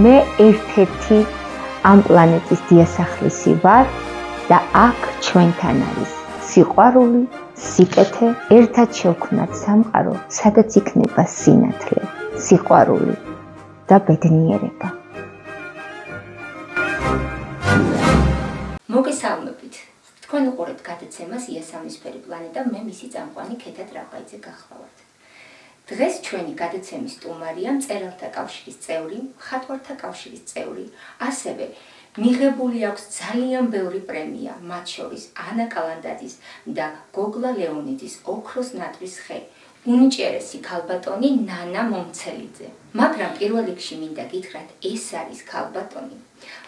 მე ერთ-ერთი ამ პლანეტის დიასახლისი ვარ და აქ ჩვენთან არის სიყვარული, სიკეთე, ერთად შევქმნათ სამყარო, სადაც იქნება სინათლე, სიყვარული და ბედნიერება. მოგესალმებით. თქვენ უყურებთ გადაცემას იასამნისფერი პლანეტა, მე მისი წამყვანი ქეთა ტრაპაიძე გახლავართ. დღეს ჩვენი გადაცემის სტუმარია მწერალთა კავშირის წევრი, მხატვართა კავშირის წევრი, ასევე მიღებული აქვს ძალიან ბევრი პრემია, მათ შორის ანა კალანდაძის და გოგლა ლეონიძის ოქროს ნატრის ხე, უნიჭიერესი ქალბატონი ნანა მომცელიძე. მაგრამ პირველ რიგში მინდა გითხრათ, ეს არის ქალბატონი,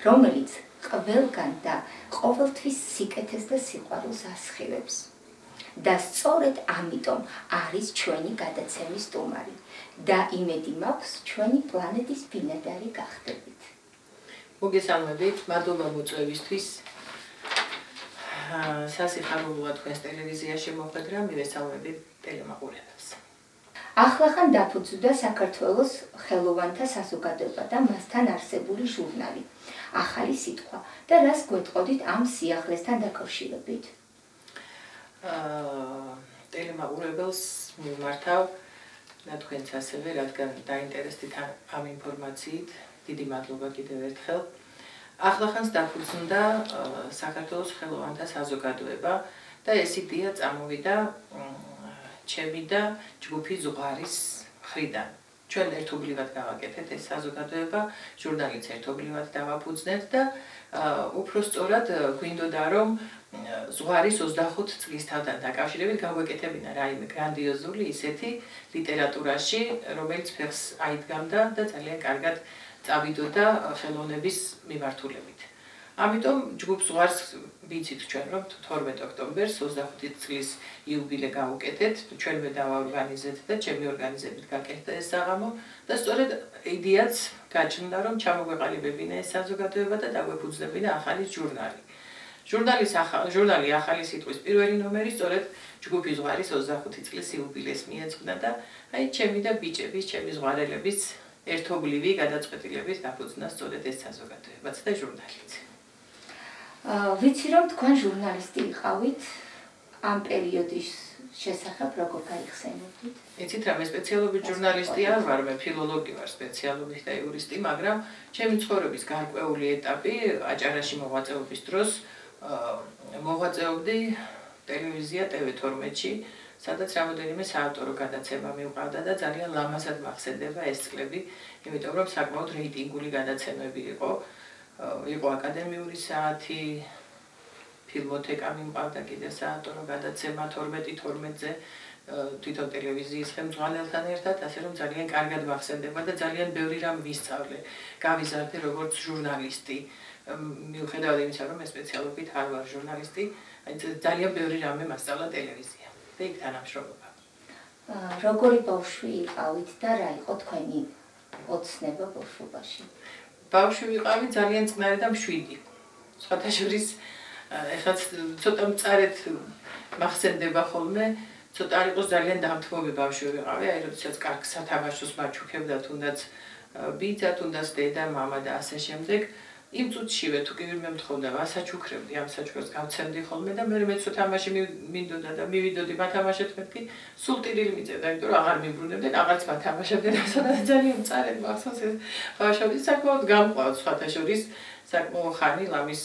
რომელიც ყველგან და ყოველთვის სიკეთეს და სიყვარულს ასხივებს. და სწორედ ამიტომ არის ჩვენი გადაცემის სტუმარი და იმედი მაქვს ჩვენი პლანეტის ბინადარი გახდებით. მოგესალმებით, მადლობა მოწვევისთვის. სასიხარულოა თქვენს ტელევიზიაში მოხვედრა, მივესალმები ტელემაყურებლებს. ახლახან დაფუძნდა საქართველოს ხელოვანთა საზოგადოება და მასთან არსებული ჟურნალი ახალი სიტყვა და რას გვეტყოდით ამ სიახლესთან დაკავშირებით? ტელემაყურებელს მიმართავ და თქვენც ასევე, რადგან დაინტერესდით ამ ინფორმაციით, დიდი მადლობა კიდევ ერთხელ. ახლახანს დაფუძნდა საქართველოს ხელოვანთა საზოგადოება და ეს იდეა წამოვიდა ჩემი და ჯგუფი ზღვარის მხრიდან. ჩვენ ერთობლივად გავაკეთეთ ეს საზოგადოება, ჟურნალიც ერთობლივად დავაფუძნეთ და უფრო სწორად გვინდოდა რომ ზღვარის 25 წლისთავთან დაკავშირებით გავეკეთებინა რაიმე გრანდიოზული ისეთი ლიტერატურაში, რომელიც ფეხს აიდგამდა და ძალიან კარგად წავიდოდა ხელოვნების მიმართულებით. ამიტომ ჯგუფ ზღვარს ვიცით ჩვენ რომ 12 ოქტომბერს 25 წლის იუბილე გავუკეთეთ, ჩვენვე დავაორგანიზეთ და ჩემი ორგანიზებით გაკეთდა ეს საღამო და სწორედ იდეაც გაჩნდა რომ ჩამოგვეყალიბებინა ეს საზოგადოება და დაგვეფუძნებინა ახალი ჟურნალი. ჟურნალი ახალი სიტყვის პირველი ნომერი სწორედ ჯგუფი ზღვარის 25 წლის იუბილეს მიეძღვნა და აი ჩემი და ბიჭების, ჩემი ზღვარელების ერთობლივი გადაწყვეტილებით დაფუძნა სწორედ ეს საზოგადოებაც და ჟურნალიც. ვიცი რომ თქვენ ჟურნალისტი იყავით, ამ პერიოდის შესახებ როგორ გაიხსენებთ? იცით რა, მე სპეციალობით ჟურნალისტი არ ვარ, მე ფილოლოგი ვარ სპეციალობით და იურისტი, მაგრამ ჩემი ცხოვრების გარკვეული ეტაპი აჭარაში მოღვაწეობის დროს მოღვაწეობდი ტელევიზია TV12-ში, სადაც რამოდენიმე საავტორო გადაცემა მივყავდა და ძალიან ლამაზად მახსენდება ეს წლები, იმიტომ რომ საკმაოდ რეიტინგული გადაცემები იყო. იყო აკადემიური საათი, ფილმოთეკა მიმყავდა კიდე საავტორო გადაცემა 12-12-ზე თვითონ ტელევიზიის ხელმძღვანელთან ერთად, ასე რომ ძალიან კარგად მახსენდება და ძალიან ბევრი რამ ვისწავლე. გავიზარდე როგორც ჟურნალისტი. მიუხედავად იმისა, რომ მე სპეციალობით არ ვარ ჟურნალისტი, ძალიან ბევრი რამე მასწავლა ტელევიზია და იქ თანამშრომლობა. როგორი ბავშვი იყავით და რა იყო თქვენი ოცნება ბავშვობაში? ბავშვი ვიყავი ძალიან წყნარი და მშვიდი. სხვათა შორის ეხლა ცოტა მწარედ მახსენდება ხოლმე, ცოტა არ იყოს ძალიან დამთმობი ბავშვი ვიყავი, აი როდესაც კარგ სათამაშოს მაჩუქებდა თუნდაც ბიძა, თუნდაც დედა, მამა და ასე შემდეგ. იმ წუთშივე თუ კი ვინმე მთხოვდა, ასაჩუქრებდი, ამ საჩუქრებს გავცემდი ხოლმე და მე მეც თამაში მინდოდა და მივიდოდი მათამაშეთ მეთქი, სულ ტირილი მიწევდა, იმიტომ რომ აღარ მიბრუნებდნენ, აღარც მათამაშებდნენ, და ძალიან მწარედ მახსოვს ეს ბავშვობის საკმაოდ გამყვავთ სხვათა შორის, საკმაოდ ხანი ლამის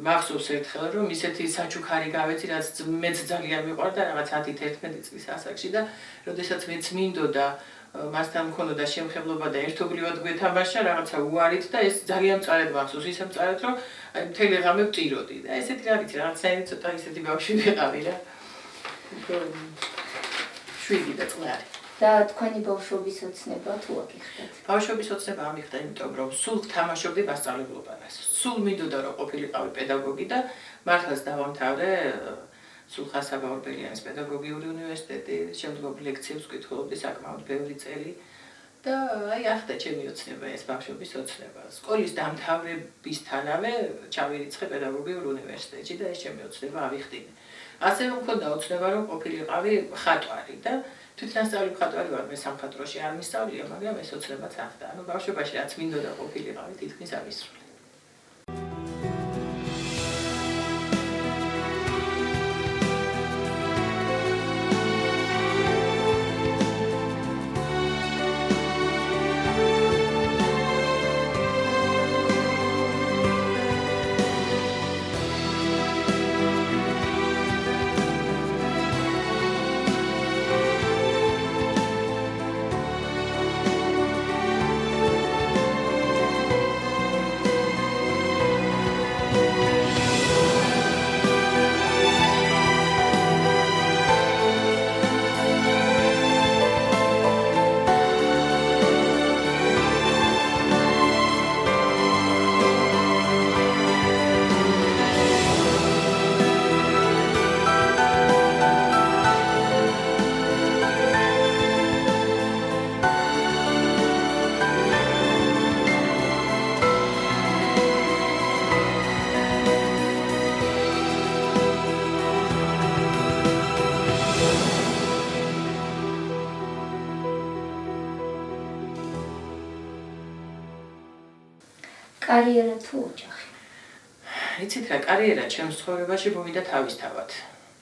მახსოვს ერთხელ რომ ისეთი საჩუქარი გავეცი, რაც მეც ძალიან მიყვარდა რაღაც 10-11 წლის ასაკში და როდესაც მეც მინდოდა მასთან მქონოდა შემხებლობა და ერთობლივად გვეთამაშა რაღაცა უარით და ეს ძალიან მწარედ მახსოვს, ისე მწარედ რომ აი მთელი ღამე ვტიროდი და ესეთი რა ვიცი, რაღაცა ცოტა ისეთი ბავშვი ვიყავი რა. შვიდი და წყნარი. და თქვენი ბავშვობის ოცნება თუ აგიხდათ? ბავშვობის ოცნება ამიხდა, იმიტომ რომ სულ ვთამაშობდი მასწავლებლობანას. სულ მინდოდა რომ ყოფილიყავი პედაგოგი და მართლაც დავამთავრე სულხან-საბა ორბელიანის პედაგოგიური უნივერსიტეტი, შემდგომ ლექციებს ვკითხულობდი საკმაოდ ბევრი წელი და აი ახდა ჩემი ოცნება ეს ბავშვობის ოცნება. სკოლის დამთავრებისთანავე ჩავირიცხე პედაგოგიურ უნივერსიტეტში და ეს ჩემი ოცნება ავიხდინე. ასევე მქონდა ოცნება რომ ყოფილიყავი მხატვარი და თვითნასწავლი მხატვარი ვარ, მე სამხატვროში არ მისწავლია, მაგრამ ეს ოცნებაც ახდა. ანუ ბავშვობაში რაც მინდოდა ყოფილიყავი, თითქმის ამისრული. კარიერა თუ ოჯახი? იცით რა, კარიერა ჩემს ცხოვრებაში მოვიდა თავისთავად.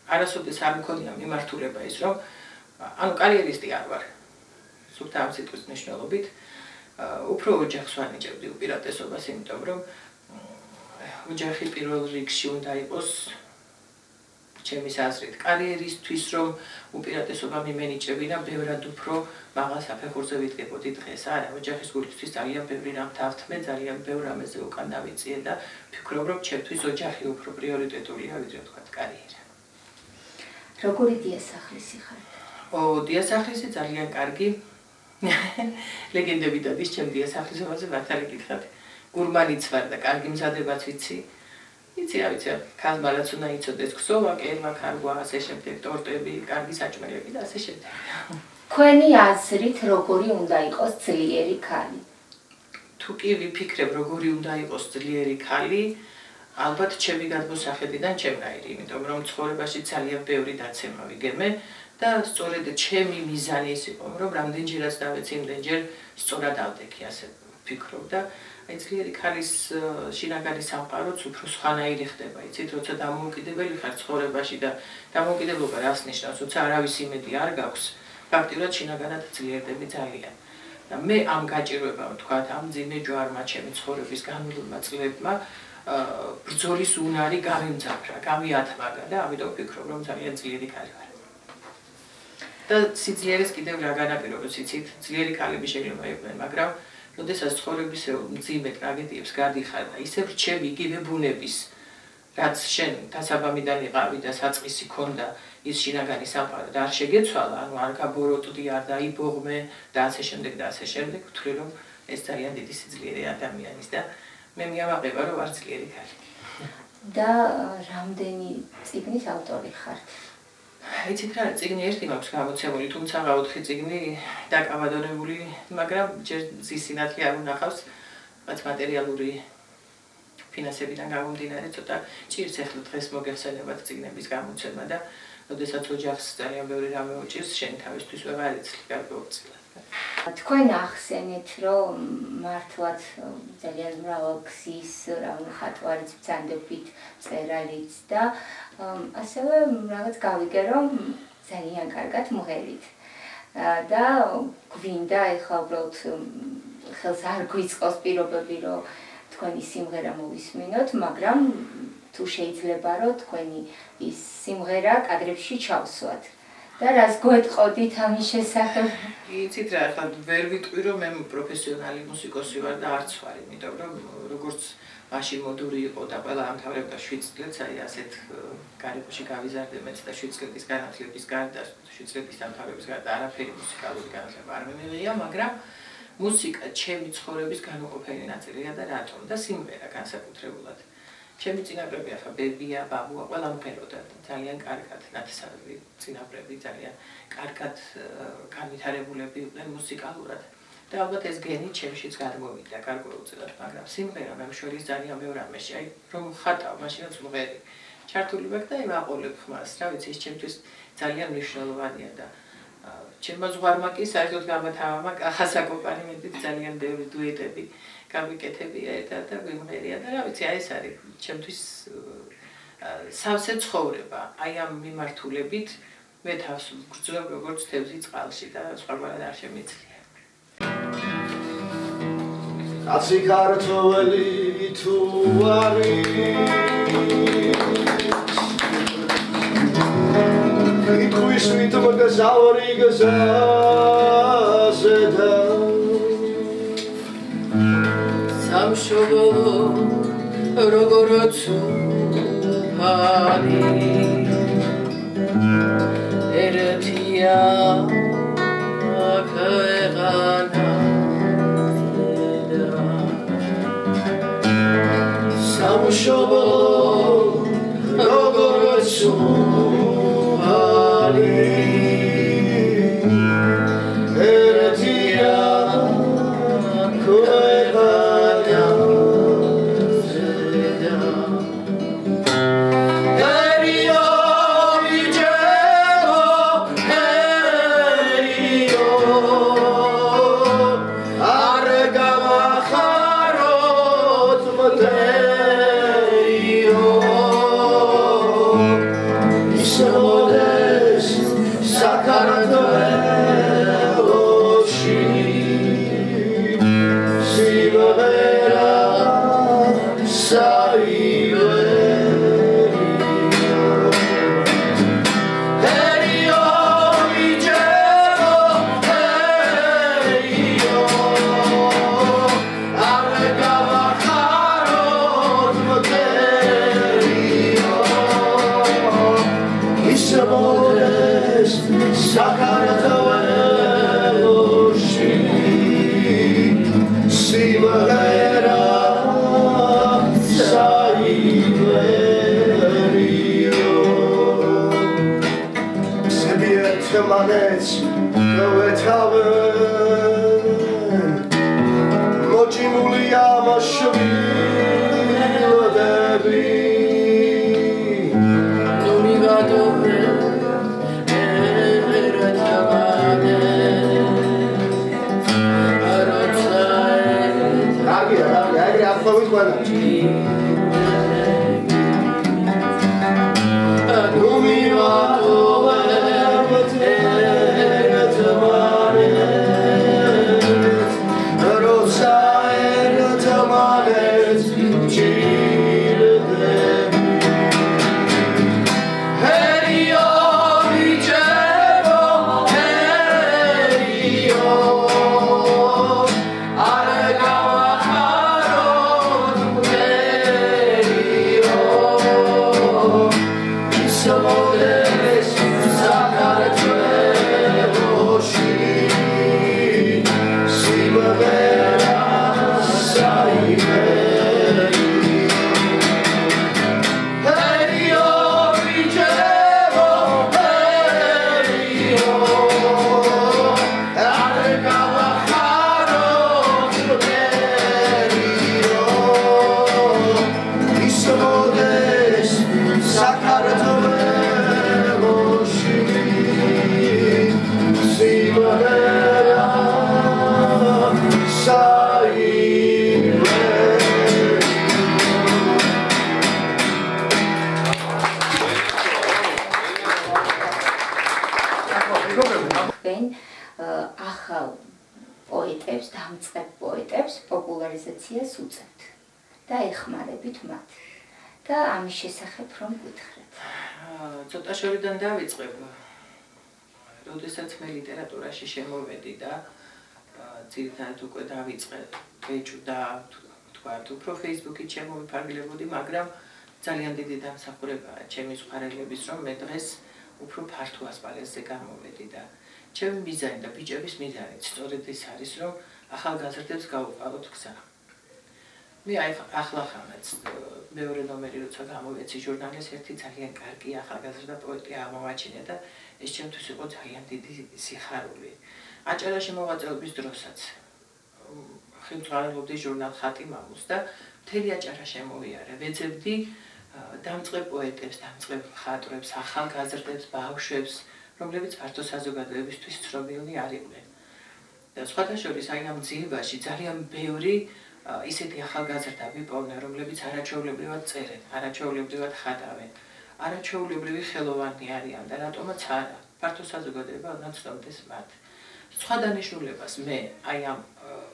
არასოდეს არ მქონია მიმართულება ის, რომ ანუ კარიერისტი არ ვარ. სულ ამ სიტყვის მნიშვნელობით, უფრო ოჯახს ვანიჭებდი უპირატესობას, იმიტომ რომ ოჯახი პირველ რიგში უნდა იყოს ჩემის აზრით. კარიერისთვის რომ უპირატესობა მიმენიჭებინა, ბევრად უფრო მაღალ საფეხურზე ვიდგებოდი დღეს. არა, ოჯახის გულისთვის ძალიან ბევრი რამ დავთმე, ძალიან ბევრ რამეზე უკან დავიწიე და ვფიქრობ, რომ ჩემთვის ოჯახი უფრო პრიორიტეტულია, ვიდრე ვთქვათ კარიერა. როგორი დიასახლისი ხარ? დიასახლისი ძალიან კარგი. ლეგენდები დადის ჩემ დიასახლისობაზე მართალი გითხრათ. გურმანიც ვარ და კარგი მზადებაც ვიცი. იცი რა ვიცი, ქალმა რაც უნდა იცოდეს ქსოვა, კერმა, ქარგვა, ასე შემდეგ, ტორტები, კარგი საჭმელები და ასე შემდეგ. თქვენი აზრით როგორი უნდა იყოს ძლიერი ქალი? თუ კი ვიფიქრებ როგორი უნდა იყოს ძლიერი ქალი, ალბათ ჩემი გადმოსახედიდან ჩემნაირი, იმიტომ რომ ცხოვრებაში ძალიან ბევრი დაცემა ვიგებე და სწორედ ჩემი მიზანი ის იყო, რომ რამდენჯერაც დავეცი, იმდენჯერ სწორად ავდექი, ასე ვფიქრობ და აი ძლიერი ქალის შინაგანი სამყაროც უფრო სხვანაირი ხდება, იცით, როცა დამოუკიდებელი ხარ ცხოვრებაში და დამოუკიდებლობა რას ნიშნავს, როცა არავის იმედი არ გაქვს, ფაქტიურად შინაგანად ძლიერდები ძალიან. და მე ამ გაჭირვებამ ვთქვათ, ამ მძიმე ჯვარმა ჩემი ცხოვრების განვლილმა წლებმა ბრძოლის უნარი გამიმძაფრა, გამიათმაგა და ამიტომ ვფიქრობ, რომ ძალიან ძლიერი ქალი ვარ. და სიძლიერეს კიდევ რა განაპირობებს, იცით, ძლიერი ქალები შეიძლება იყვნენ, მაგრამ როდესაც ცხოვრების მძიმე ტრაგედიებს გადიხარ და ისევ რჩევ იგივე ბუნების, რაც შენ დასაბამიდან იყავი და საწყისი ქონდა ის შინაგანი სამყარო და არ შეგეცვალა, ანუ არ გაბოროტდი, არ დაიბოღმე და ასე შემდეგ და ასე შემდეგ, ვთვლი რომ ეს ძალიან დიდი სიძლიერე ადამიანის და მე მიამაყება რომ ვარ ძლიერი ქალი. და რამდენი წიგნის ავტორი ხართ? იცით რა, წიგნი ერთი მაქვს გამოცემული, თუმცა 4 წიგნი დაკავადონებული, მაგრამ ჯერ ზის სინათლე არ უნახავს, რაც მატერიალური ფინანსებიდან გამომდინარე, ცოტა ჭირს ახლა დღეს მოგეხსენებათ წიგნების გამოცემა და როდესაც ოჯახს ძალიან ბევრი რამე უჭირს, შენ თავისთვის ვეღარ იცლი გარკვეულწილად. თქვენ ახსენეთ, რომ მართლაც ძალიან მრავალგზის მხატვარიც, ბრძანდებით, მწერალიც და ასევე რაღაც გავიგე, რომ ძალიან კარგად მღერით. და გვინდა ეხლა უბრალოდ ხელს არ გვიწყოს პირობები, რომ თქვენი სიმღერა მოვისმინოთ, მაგრამ თუ შეიძლება, რომ თქვენი ის სიმღერა კადრებში ჩავსვათ. და რას გვეტყოდით ამის შესახებ? იცით რა, ახლა ვერ ვიტყვი, რომ მე პროფესიონალი მუსიკოსი ვარ და არც ვარ, იმიტომ რომ როგორც მაშინ მოდური იყო და ყველა ამთავრებდა 7 წლებს, აი ასეთ გარემოში გავიზარდე მეც და 7 წლების განათლების გარდა, 7 წლების დამთავრების გარდა არაფერი მუსიკალური განათლება არ მივიღია, მაგრამ მუსიკა ჩემი ცხოვრების განუყოფელი ნაწილია და რატომ და სიმღერა განსაკუთრებულად. ჩემი წინაპრები ახლა ბებია, ბაბუა, ყველა მღეროდა ძალიან კარგად, ნათესავები წინაპრები ძალიან კარგად განვითარებულები იყვნენ მუსიკალურად. და ალბათ ეს გენი ჩემშიც გადმოვიდა გარკვეულწილად, მაგრამ სიმღერა მე მშველის ძალიან ბევრ რამეში, აი რომ ხატავ, მაშინაც მღერი. ჩართული ვარ და იმაყოლებ ხმას, რა ვიცი, ეს ჩემთვის ძალიან მნიშვნელოვანია და ჩემო ზღვარმა კი საერთოდ გამოთავამა კახა საკოპანი მეტი ძალიან ბევრი დუეტები გამიკეთებია ერთად და გვიმღერია და რა ვიცი, აი ეს არის ჩემთვის სავსე ცხოვრება. აი ამ მიმართულებით მე თავს გრძნობ როგორც თევზი წყალში და სხვაგვარად არ შემიძლია. კაცი ქართველი თუ არის იქვის ვით მოგზაური გზაზე სამშობლო როგორც არის ერთია ქვეყანა სამშობლო როგორც პოპულარიზაციას უწევთ და ეხმარებით მათ და ამის შესახებ რომ გითხრათ. ცოტა შორიდან დავიწყებ. როდესაც მე ლიტერატურაში შემოვედი და ძირითადად უკვე დავიწყე ბეჭვ და თქვათ უფრო Facebook-ით შემოვიფარგლებოდი, მაგრამ ძალიან დიდი დამსახურებაა ჩემი სხარელების, რომ მე დღეს უფრო ფართო ასპარეზზე გამოვედი და ჩემი მიზანი და ბიჭების მიზანიც სწორედ ეს არის, რომ ახალგაზრდებს გავუყაროთ გზა. მე ახლახანაც მეორე ნომერი როცა გამოვეცი ჟურნალის ერთი ძალიან კარგი ახალგაზრდა პოეტი აღმოაჩინე და ეს ჩემთვის იყო ძალიან დიდი სიხარული. აჭარაში მოღვაწეობის დროსაც ხელმძღვანელობდი ჟურნალ ხატი მამულს და მთელი აჭარა შემოვიარე. ვეძებდი დამწყებ პოეტებს, დამწყებ მხატვრებს, ახალგაზრდებს, ბავშვებს, რომლებიც მარტო საზოგადოებისთვის ცნობილნი არ იყვნენ. და სხვათა შორის აი ამ ძიებაში ძალიან ბევრი ისეთი ახალგაზრდა ვიპოვნა, რომლებიც არაჩვეულებრივად წერენ, არაჩვეულებრივად ხატავენ, არაჩვეულებრივი ხელოვანი არიან და რატომაც არა, მარტო საზოგადოება უნდა ცნობდეს მათ. სხვა დანიშნულებას მე აი ამ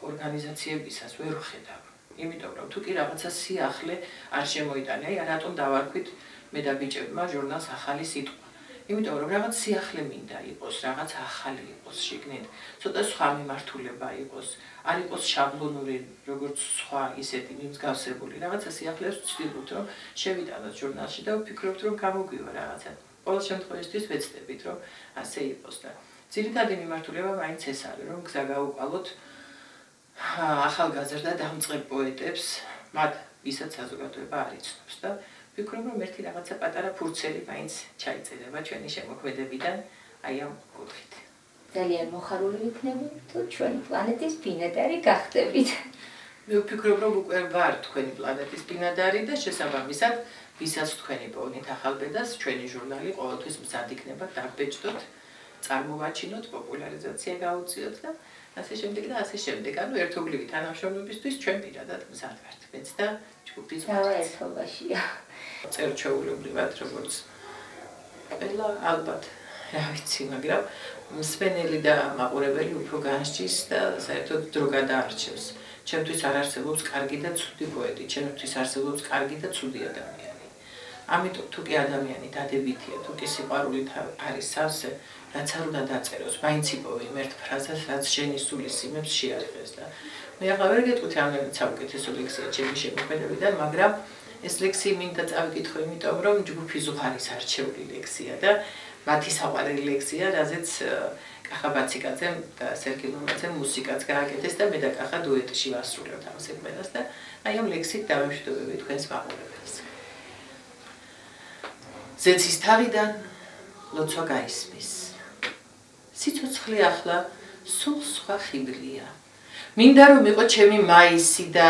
ორგანიზაციებისას ვერ ვხედავ. იმიტომ რომ თუ კი რაღაცა სიახლე არ შემოიტანე, აი რატომ დავარქვით მე და ბიჭებმა ჟურნალს ახალი სიტყვა. იმიტომ რომ რაღაც სიახლე მინდა იყოს, რაღაც ახალი იყოს შიგნით, ცოტა სხვა მიმართულება იყოს, არ იყოს შაბლონური, როგორც სხვა ისეთი მიმსგავსებული. რაღაცა სიახლეს ვცდილობთ, რომ შევიტანოთ ჟურნალში და ვფიქრობთ, რომ გამოგვივა რაღაცა. ყოველ შემთხვევაში ვეცდებით, რომ ასე იყოს და ძირითადი მიმართულება მაინც ეს არის, რომ გზა გაუყალოთ ახალგაზრდა დამწყებ პოეტებს, მათ ვისაც საზოგადოება არ იცნობს და ვფიქრობ, რომ ერთი რაღაცა პატარა ფურცელი მაინც ჩაიწერება ჩვენი შემოქმედებიდან აი ამ კუთხით. ძალიან მოხარული ვიქნები, თუ ჩვენი პლანეტის ბინადარი გახდებით. მე ვფიქრობ, რომ უკვე ვარ თქვენი პლანეტის ბინადარი და შესაბამისად, ვისაც თქვენი პოვნით ახალბედას, ჩვენი ჟურნალი ყოველთვის მზად იქნება დაგბეჭდოთ, წარმოვაჩინოთ, პოპულარიზაცია გაუწიოთ და ასე შემდეგ და ასე შემდეგ. ანუ ერთობლივი თანამშრომლობისთვის ჩვენ პირადად მზად ვართ. მეც და ჯგუფის ერთობაშია. წერჩეულებრივად როგორც ყველა ალბათ რა ვიცი, მაგრამ მსმენელი და მაყურებელი უფრო განსჯის და საერთოდ დრო გადაარჩევს. ჩემთვის არ არსებობს კარგი და ცუდი პოეტი, ჩემთვის არსებობს კარგი და ცუდი ადამიანი. ამიტომ თუ კი ადამიანი დადებითია, თუ კი სიყვარულით არის სავსე, რაც არ უნდა დაწეროს, მაინც იპოვე იმ ერთ ფრაზას, რაც შენი სულის სიმებს შეარყეს და მე ახლა ვერ გეტყვით რამდენად საუკეთესო ლექსია ჩემი შემოქმედებიდან, მაგრამ ეს ლექსი მინდა წავიკითხო, იმიტომ რომ ჯგუფი ზუხარის არჩეული ლექსია და მათი საყვარელი ლექსია, რაზეც კახა ბაციკაძემ და სერგი ლომაძემ მუსიკაც გააკეთეს და მე და კახა დუეტში ვასრულებთ ამ საქმეს და აი ამ ლექსით დავამშვიდობები თქვენს მაყურებელს. ზეცის თავიდან ლოცვა გაისმის. სიცოცხლე ახლა სულ სხვა ხიბლია. მინდა რომ იყო ჩემი მაისი და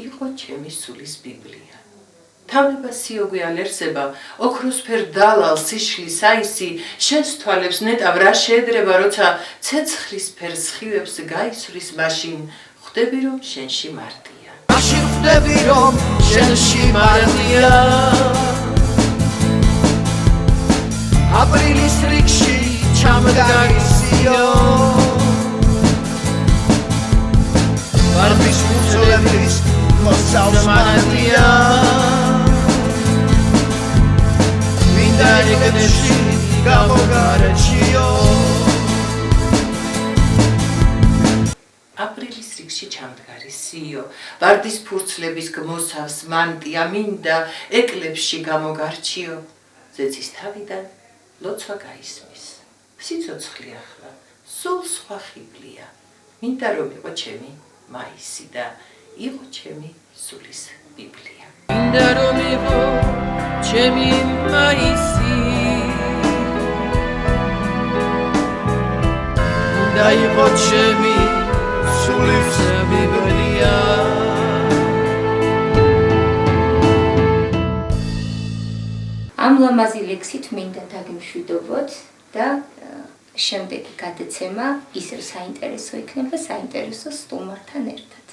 იყო ჩემი სულის ბიბლია. თავნება სიოგვე ალერსება, ოქროსფერ დალალ სიშლის აისი, შენს თვალებს ნეტავ რა შეედრება, როცა ცეცხლის ფერ სხივებს გაისვრის მაშინ, ხვდები რომ შენში მარტია. მაშინ ხვდები რომ შენში მარტია. აპრილის რიგში ჩამდგარი სიო. ვარდის ფუძლების მოსავს მარტია. მინდა ეგებში გამოგარჩიო. აპრილის რიგში ჩამდგარი სიო, ვარდის ფურცლების გმოსავს მანტია, მინდა ეკლებში გამოგარჩიო. ზეცის თავიდან ლოცვა გაისმის. სიცოცხლე ახლა სულ სხვა ხიბლია. მინდა რომ იყო ჩემი მაისი და იყო ჩემი სულის ბიბლია. მინდა რომ იყო ჩემი მაისი. მინდა იყო ჩემი სულის ბიბლია. ამ ლამაზი ლექსით მინდა დაგემშვიდობოთ და შემდეგი გადაცემა ისევ საინტერესო იქნება, საინტერესო სტუმართან ერთად.